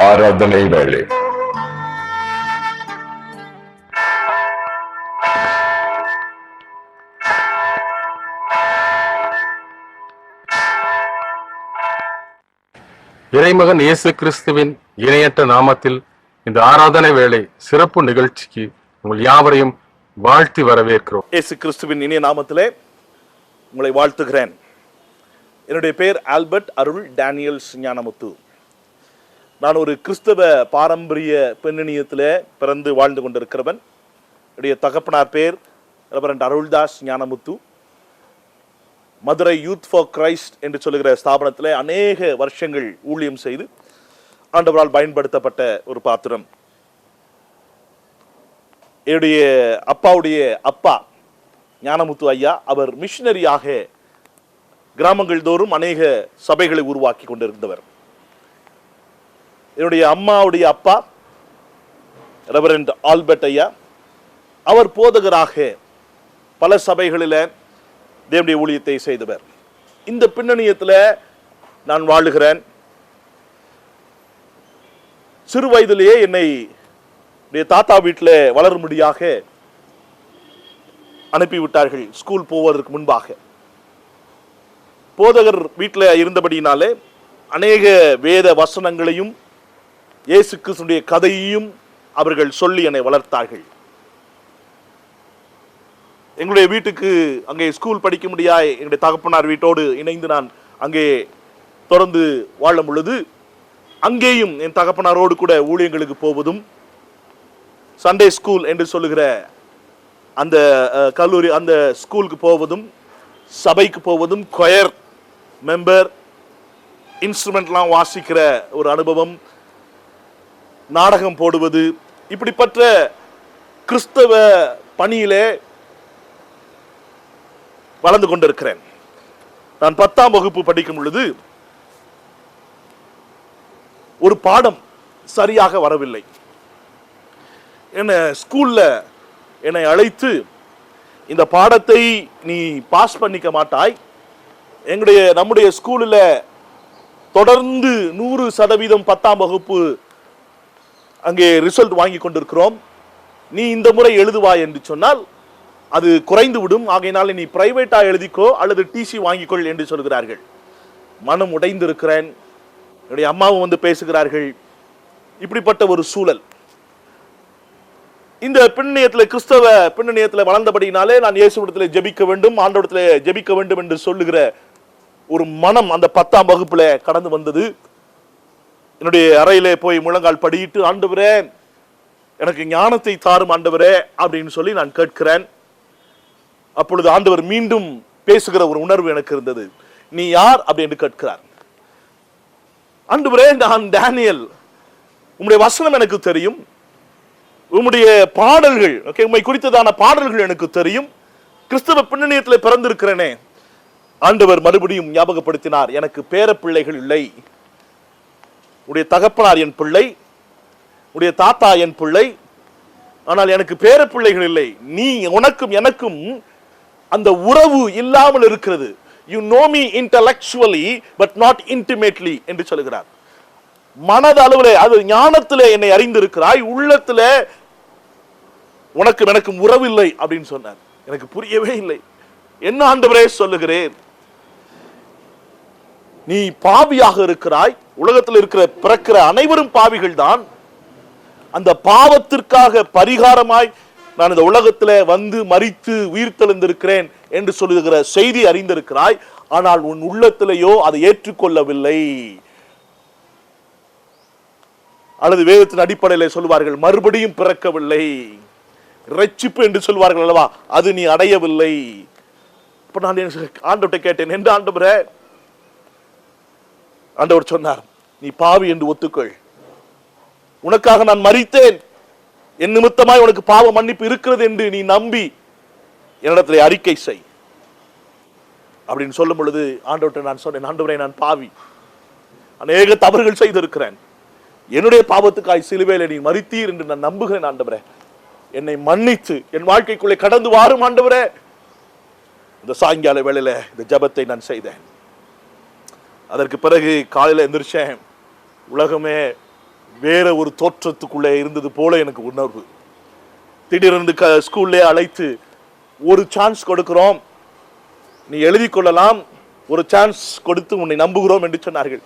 ஆராதனை வேளை. இறைமகன் இயேசு கிறிஸ்துவின் இணையற்ற நாமத்தில் இந்த ஆராதனை வேளை சிறப்பு நிகழ்ச்சிக்கு உங்கள் யாவரையும் வாழ்த்தி வரவேற்கிறோம். இயேசு கிறிஸ்துவின் இனிய நாமத்திலே உங்களை வாழ்த்துகிறேன். என்னுடைய பெயர் ஆல்பர்ட் அருள் டேனியல் ஞானமுத்து. நான் ஒரு கிறிஸ்தவ பாரம்பரிய பெண்ணியத்திலே பிறந்து வாழ்ந்து கொண்டிருக்கிறவன். என்னுடைய தகப்பனார் பேர் reverend Aruldas Gnanamuthu. Madurai youth for Christ என்று சொல்லுகிற ஸ்தாபனத்தில் அநேக வருஷங்கள் ஊழியம் செய்து ஆண்டவரால் பயன்படுத்தப்பட்ட ஒரு பாத்திரம். என்னுடைய அப்பாவுடைய அப்பா ஞானமுத்து ஐயா, அவர் மிஷினரியாக கிராமங்கள் தோறும் அநேக சபைகளை உருவாக்கி கொண்டிருந்தவர். என்னுடைய அம்மாவுடைய அப்பா ரெவரண்ட் ஆல்பர்ட் ஐயா, அவர் போதகராக பல சபைகளில் தேவனுடைய ஊழியத்தை செய்தவர். இந்த பின்னணியத்தில் நான் வாழுகிறேன். சிறு வயதிலேயே என்னை தாத்தா வீட்டில் வளரும்படியாக அனுப்பிவிட்டார்கள். ஸ்கூல் போவதற்கு முன்பாக போதகர் வீட்டில் இருந்தபடினாலே அநேக வேத வசனங்களையும் இயேசு கிறிஸ்துவின் கதையையும் அவர்கள் சொல்லி என்னை வளர்த்தார்கள். எங்களுடைய வீட்டுக்கு அங்கே ஸ்கூல் படிக்க முடியாய் எங்களுடைய தகப்பனார் வீட்டோடு இணைந்து நான் அங்கே தொடர்ந்து வாழும் பொழுது அங்கேயும் என் தகப்பனாரோடு கூட ஊழியங்களுக்கு போவதும், சண்டே ஸ்கூல் என்று சொல்லுகிற அந்த கல்லூரி அந்த ஸ்கூலுக்கு போவதும், சபைக்கு போவதும், கொயர் மெம்பர், இன்ஸ்ட்ருமெண்ட்லாம் வாசிக்கிற ஒரு அனுபவம், நாடகம் போடுவது, இப்படிப்பட்ட கிறிஸ்தவ பணியிலே வளர்ந்து கொண்டிருக்கிறேன். நான் 10ஆம் வகுப்பு படிக்கும் பொழுது ஒரு பாடம் சரியாக வரவில்லை. என்ன ஸ்கூல்ல என்னை அழைத்து, இந்த பாடத்தை நீ பாஸ் பண்ணிக்க மாட்டாய், நம்முடைய ஸ்கூலில் தொடர்ந்து 100% 10ஆம் வகுப்பு அங்கே ரிசல்ட் வாங்கி கொண்டிருக்கிறோம், நீ இந்த முறை எழுதுவாய் என்று சொன்னால் அது குறைந்து விடும், ஆகையினால நீ பிரைவேட்டா எழுதிக்கோ அல்லது டிசி வாங்கிக்கொள் என்று சொல்கிறார்கள். மனம் உடைந்திருக்கிறேன். என்னுடைய அம்மாவும் வந்து பேசுகிறார்கள். இப்படிப்பட்ட ஒரு சூழல். இந்த பின்னணியத்தில், கிறிஸ்தவ பின்னணியத்தில் வளர்ந்தபடினாலே நான் இயேசுவிடத்தில் ஜெபிக்க வேண்டும், ஆண்டவரிடத்தில் ஜெபிக்க வேண்டும் என்று சொல்லுகிற ஒரு மனம் அந்த 10ஆம் வகுப்புல கடந்து வந்தது. என்னுடைய அறையிலே போய் முழங்கால் படியிட்டு, ஆண்டவரே எனக்கு ஞானத்தை தாரும் ஆண்டவரே அப்படின்னு சொல்லி நான் கேட்கிறேன். அப்பொழுது ஆண்டவர் மீண்டும் பேசுகிற ஒரு உணர்வு எனக்கு இருந்தது. நீ யார் அப்படின்னு கேட்கிறார். ஆண்டவரே, நான் டேனியல், உம்முடைய வசனம் எனக்கு தெரியும், உம்முடைய பாடல்கள், உம்மை குறித்ததான பாடல்கள் எனக்கு தெரியும், கிறிஸ்தவ பின்னணியத்தில் பிறந்திருக்கிறேனே. ஆண்டவர் மறுபடியும் ஞாபகப்படுத்தினார், எனக்கு பேர பிள்ளைகள் இல்லை, உடைய தகப்பனார் என் பிள்ளை, உடைய தாத்தா என் பிள்ளை, ஆனால் எனக்கு பேர பிள்ளைகள் இல்லை. நீ, உனக்கும் எனக்கும் அந்த உறவு இல்லாமல் இருக்கிறது. You know me intellectually but not intimately என்று சொல்கிறார். மனதளவிலே, அது ஞானத்திலே என்னை அறிந்திருக்கிறாய், உள்ளத்திலே உனக்கும் எனக்கும் உறவு இல்லை அப்படின்னு சொன்னார். எனக்கு புரியவே இல்லை. என்ன ஆண்டவரே சொல்லுகிறேன், நீ பாவியாக இருக்கிறாய், உலகத்தில் இருக்கிற பிறக்கிற அனைவரும் பாவிகள் தான், அந்த பாவத்திற்காக பரிகாரமாய் நான் இந்த உலகத்தில் வந்து மரித்து உயிர் தெழுந்திருக்கிறேன் என்று சொல்லுகிற செய்தி அறிந்திருக்கிறாய், ஆனால் உன் உள்ளத்திலேயோ அதை ஏற்றுக்கொள்ளவில்லை. அல்லது வேதத்தின் அடிப்படையில் சொல்வார்கள், மறுபடியும் பிறக்கவில்லை, இரட்சிப்பு என்று சொல்வார்கள் அல்லவா, அது நீ அடையவில்லை. இப்ப நான் ஆண்டவர்கிட்ட கேட்டேன், என்று ஆண்டவரே? ஆண்டவர் சொன்னார், நீ பாவி என்று ஒத்துக்கொள், உனக்காக நான் மரித்தேன், என் நிமித்தமாய் உனக்கு பாவ மன்னிப்பு இருக்கிறது என்று நீ நம்பி என்னிடத்தில் அறிக்கை செய் அப்படின்னு சொல்லும் பொழுது ஆண்டவர்கிட்ட நான் சொன்னேன், ஆண்டவரே நான் பாவி, அநேக தவறுகள் செய்திருக்கிறேன், என்னுடைய பாவத்துக்காய் சிலுவையில் நீ மரித்தீர் என்று நான் நம்புகிறேன் ஆண்டவரே, என்னை மன்னித்து என் வாழ்க்கைக்குள்ளே கடந்து வாரும் ஆண்டவரே. இந்த சாயங்கால வேளையில இந்த ஜபத்தை நான் செய்தேன். அதற்கு பிறகு காலையில் எந்திரிச்சேன், உலகமே வேற ஒரு தோற்றத்துக்குள்ளே இருந்தது போல எனக்கு உணர்வு. திடீரென்று ஸ்கூல்லே அழைத்து ஒரு சான்ஸ் கொடுக்கிறோம், நீ எழுதி கொள்ளலாம், ஒரு சான்ஸ் கொடுத்து உன்னை நம்புகிறோம் என்று சொன்னார்கள்.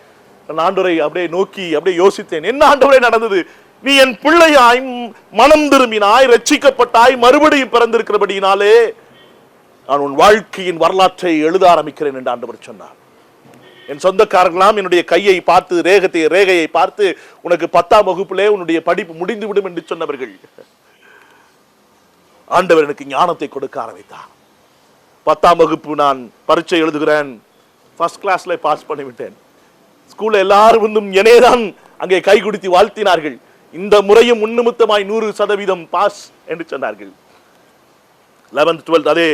நான் ஆண்டவரை அப்படியே நோக்கி அப்படியே யோசித்தேன், என்ன ஆண்டவரே நடந்தது? நீ என் பிள்ளையாய் மனம் திரும்பினாய், ரட்சிக்கப்பட்டாய், மறுபடியும் பிறந்திருக்கிறபடியினாலே நான் உன் வாழ்க்கையின் வரலாற்றை எழுத ஆரம்பிக்கிறேன் என்று ஆண்டவர் சொன்னார். என் சொந்தக்காரர்களாம் என்னுடைய கையை பார்த்து ரேகையை பார்த்து உனக்கு 10ஆம் வகுப்பிலே உன்னுடைய படிப்பு முடிந்து விடும் என்று சொன்னவர்கள். ஆண்டவர் எனக்கு ஞானத்தை கொடுக்க ஆரம்பித்தார். 10ஆம் வகுப்பு நான் பரீட்சை எழுதுகிறேன், ஃபர்ஸ்ட் கிளாஸ்ல பாஸ் பண்ணிவிட்டேன். ஸ்கூல்ல எல்லாரும் வந்தும் என்னேதான் அங்கே கை குடுத்தி வாழ்த்தினார்கள். இந்த முறையும் முன்னிமித்தமாய் 100% பாஸ் என்று சொன்னார்கள். 11th 12th அதே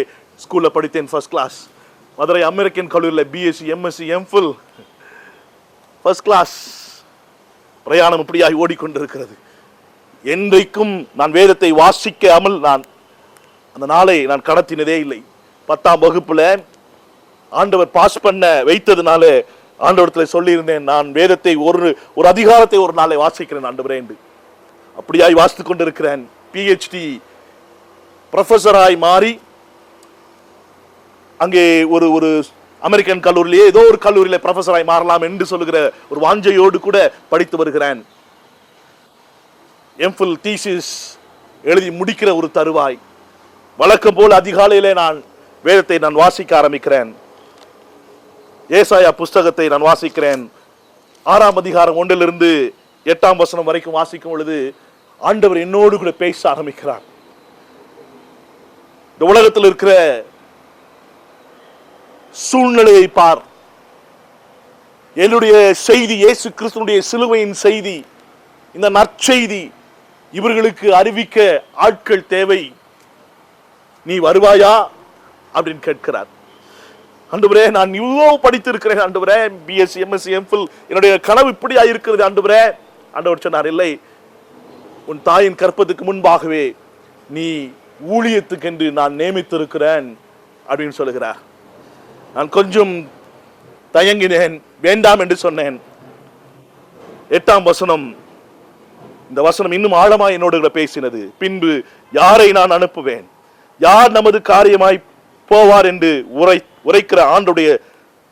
ஸ்கூல்ல படித்தேன், ஃபர்ஸ்ட் கிளாஸ். மதுரை அமெரிக்கன் கல்லூரியில் BSc MSc MPhil first class. பிரயாணம் இப்படியாகி ஓடிக்கொண்டிருக்கிறது. என்றைக்கும் நான் வேதத்தை வாசிக்காமல் நான் அந்த நாளை நான் கடத்தினதே இல்லை. 10ஆம் வகுப்புல ஆண்டவர் பாஸ் பண்ண வைத்ததுனால ஆண்டவரத்தில் சொல்லியிருந்தேன், நான் வேதத்தை ஒரு அதிகாரத்தை ஒரு நாளை வாசிக்கிறேன் ஆண்டவரே என்று. அப்படியாய் வாசித்துக் கொண்டிருக்கிறேன். பிஹெச்டி ப்ரொஃபஸராய் மாறி அங்கே ஒரு அமெரிக்கன் கல்லூரியிலே ஏதோ ஒரு கல்லூரியில ப்ரொஃபஸராய் மாறலாம் என்று சொல்லுகிற ஒரு வாஞ்சையோடு கூட படித்து வருகிறேன். எம்ஃபில் தீசிஸ் எழுதி முடிக்கிற ஒரு தருவாய். வழக்கம் போல் அதிகாலையிலே நான் வேதத்தை நான் வாசிக்க ஆரம்பிக்கிறேன். ஏசாயா புஸ்தகத்தை நான் வாசிக்கிறேன். 6ஆம் அதிகாரம் 1 8ஆம் வசனம் வரைக்கும் வாசிக்கும் பொழுது ஆண்டவர் என்னோடு கூட பேச ஆரம்பிக்கிறார். இந்த உலகத்தில் இருக்கிற சூழ்நிலையை பார், என்னுடைய செய்தி இயேசு கிறிஸ்துவினுடைய சிலுவையின் செய்தி, இந்த நற்செய்தி இவர்களுக்கு அறிவிக்க ஆட்கள் தேவை, நீ வருவாயா அப்படின்னு கேட்கிறார். ஆண்டவரே, நான் இவ்வளவு படித்திருக்கிறேன் ஆண்டவரே, பிஎஸ்சி எம்எஸ்சி எம்ஃபில், என்னுடைய கனவு இப்படியா இருக்கிறது ஆண்டவரே. ஆண்டவர் சொன்னார், இல்லை, உன் தாயின் கற்பத்துக்கு முன்பாகவே நீ ஊழியத்துக்கென்று நான் நியமித்திருக்கிறேன் அப்படின்னு சொல்லுகிறார். நான் கொஞ்சம் தயங்கினேன், வேண்டாம் என்று சொன்னேன். 8ஆம் வசனம், இந்த வசனம் இன்னும் ஆழமாய் என்னோடு பேசினது. பின்பு யாரை நான் அனுப்புவேன், யார் நமது காரியமாய் போவார் என்று உரைக்கிற ஆண்டவருடைய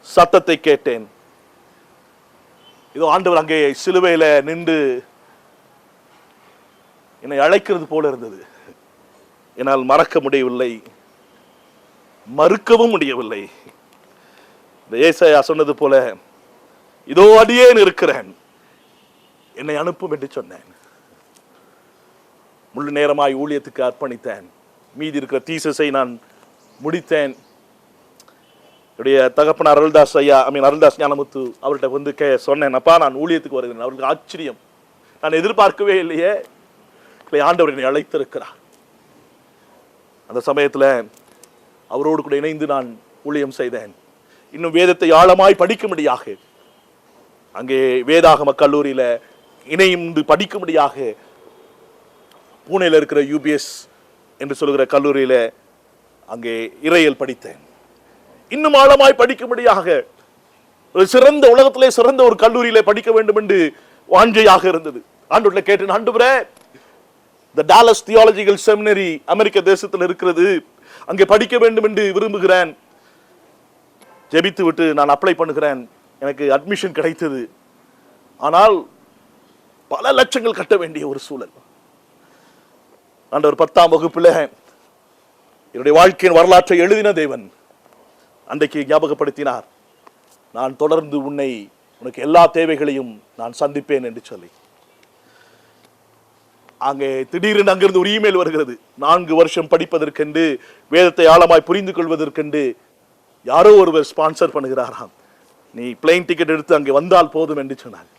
சத்தத்தை கேட்டேன். இதோ ஆண்டவர் அங்கே சிலுவையில நின்று என்னை அழைக்கிறது போல இருந்தது. என்னால் மறக்க முடியவில்லை, மறுக்கவும் முடியவில்லை. இந்த ஏசாயா சொன்னது போல, இதோ அடியேன் இருக்கிறேன், என்னை அனுப்பும் என்று சொன்னேன். முழு நேரமாய் ஊழியத்துக்கு அர்ப்பணித்தேன். மீதி இருக்கிற தீசஸை நான் முடித்தேன். என்னுடைய தகப்பனார் அருள்தாஸ் ஞானமுத்து அவர்கிட்ட வந்து சொன்னேன், அப்பா நான் ஊழியத்துக்கு வருகிறேன். அவருக்கு ஆச்சரியம், நான் எதிர்பார்க்கவே இல்லையே, ஆண்டவர் என்னை அழைத்திருக்கிறார். அந்த சமயத்தில் அவரோடு கூட இணைந்து நான் ஊழியம் செய்தேன். இன்னும் வேதத்தை ஆழமாய் படிக்கும்படியாக அங்கே வேதாகம கல்லூரியில இணைந்து படிக்கும்படியாக பூனேல இருக்கிற யூபிஎஸ் என்று சொல்லுகிற கல்லூரியில அங்கே இறையியல் படித்தேன். இன்னும் ஆழமாய் படிக்கும்படியாக ஒரு சிறந்த, உலகத்திலே சிறந்த ஒரு கல்லூரியில படிக்க வேண்டும் என்று வாஞ்சையாக இருந்தது. ஆண்டவர்ல கேட்டேன், ஆண்டவரே, the Dallas Theological Seminary அமெரிக்க தேசத்தில் இருக்கிறது, அங்கே படிக்க வேண்டும் என்று விரும்புகிறேன். ஜெபித்து விட்டு நான் அப்ளை பண்ணுகிறேன். எனக்கு அட்மிஷன் கிடைத்தது. ஆனால் பல லட்சங்கள் கட்ட வேண்டிய ஒரு சூழல். ஆண்டவர் 10ஆம் வகுப்பில் என்னுடைய வாழ்க்கையின் வரலாற்றை எழுதின தேவன் அன்றைக்கு ஞாபகப்படுத்தினார், நான் தொடர்ந்து உனக்கு எல்லா தேவைகளையும் நான் சந்திப்பேன் என்று சொல்லி. அங்கே திடீரென்று அங்கிருந்து ஒரு இமெயில் வருகிறது. 4 வருஷம் படிப்பதற்கென்று, வேதத்தை ஆழமாய் புரிந்து கொள்வதற்கென்று யாரோ ஒருவர் ஸ்பான்சர் பண்ணுகிறாராம். நீ பிளைன் டிக்கெட் எடுத்து அங்கே வந்தால் போதும் என்று சொன்னார்.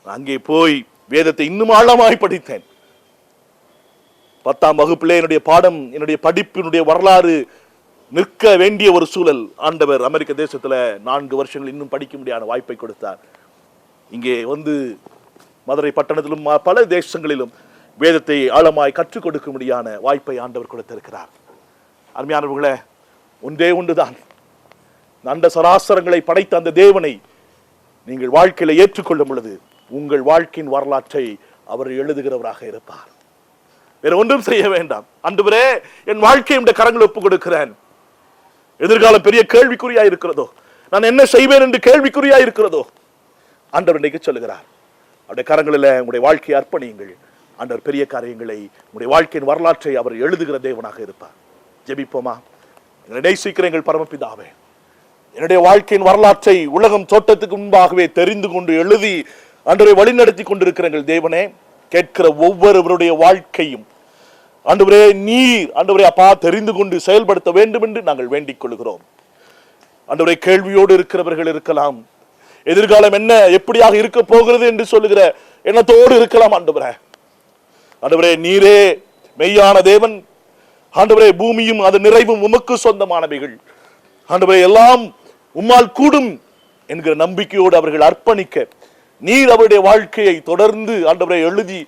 அங்கே போய் வேதத்தை இன்னும் ஆழமாய் படித்தேன். 10ஆம் வகுப்பிலே என்னுடைய பாடம், என்னுடைய படிப்பினுடைய வரலாறு நிற்க வேண்டிய ஒரு சூழல் ஆண்டவர் அமெரிக்க தேசத்துல 4 வருஷங்கள் இன்னும் படிக்க முடியாத வாய்ப்பை கொடுத்தார். இங்கே வந்து மதுரை பட்டணத்திலும் பல தேசங்களிலும் வேதத்தை ஆழமாய் கற்றுக் கொடுக்க முடியாத வாய்ப்பை ஆண்டவர் கொடுத்திருக்கிறார். அருமையானவர்களே, ஒன்றே ஒன்றுதான், அந்த சராசரங்களை படைத்த அந்த தேவனை நீங்கள் வாழ்க்கையில ஏற்றுக்கொள்ளும் பொழுது உங்கள் வாழ்க்கையின் வரலாற்றை அவர் எழுதுகிறவராக இருப்பார். வேற ஒன்றும் செய்ய வேண்டாம். ஆண்டவரே, என் வாழ்க்கையை இந்த கரங்கள் ஒப்புக் கொடுக்கிறேன். எதிர்காலம் பெரிய கேள்விக்குறியா இருக்கிறதோ, நான் என்ன செய்வேன் என்று கேள்விக்குறியா இருக்கிறதோ, ஆண்டவர் இன்னைக்கு சொல்லுகிறார், அவருடைய கரங்களில் உங்களுடைய வாழ்க்கையை அர்ப்பணியுங்கள். ஆண்டவர் பெரிய காரியங்களை, உங்களுடைய வாழ்க்கையின் வரலாற்றை அவர் எழுதுகிற தேவனாக இருப்பார். ஜெபிப்போமா? எங்களை நேசிக்கிற எங்கள் பரமபிதாவே, என்னுடைய வாழ்க்கையின் வரலாற்றை உலகம் தோட்டத்துக்கு முன்பாகவே தெரிந்து கொண்டு எழுதி ஆண்டவரை வழிநடத்தி கொண்டிருக்கிற எங்கள் தேவனே, கேட்கிற ஒவ்வொருவருடைய வாழ்க்கையும் ஆண்டவரே நீர் ஆண்டவரே அப்பா தெரிந்து கொண்டு செயல்படுத்த வேண்டும் என்று நாங்கள் வேண்டிக் கொள்கிறோம். ஆண்டவரே, கேள்வியோடு இருக்கிறவர்கள் இருக்கலாம், எதிர்காலம் என்ன எப்படியாக இருக்க போகிறது என்று சொல்லுகிற எண்ணத்தோடு இருக்கலாம். ஆண்டவரே நீரே மெய்யான தேவன். ஆண்டவரே, பூமியும் அது நிறைவும் உமக்கு சொந்தமானவைகள். ஆண்டவரே, எல்லாம் உம்மால் கூடும் என்கிற நம்பிக்கையோடு அவர்கள் அர்ப்பணிக்க நீர் அவருடைய வாழ்க்கையை தொடர்ந்து ஆண்டவரை எழுதி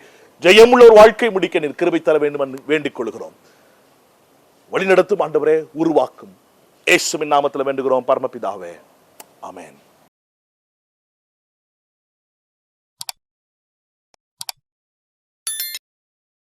ஜெயமுள்ள ஒரு வாழ்க்கை முடிக்க நீர் கிருபை தர வேண்டும் என்று வேண்டிக் கொள்கிறோம். வழிநடத்தும் ஆண்டவரே, உருவாக்கும் இயேசுவின் நாமத்தில் வேண்டுகிறோம் பரமபிதாவே. ஆமென்.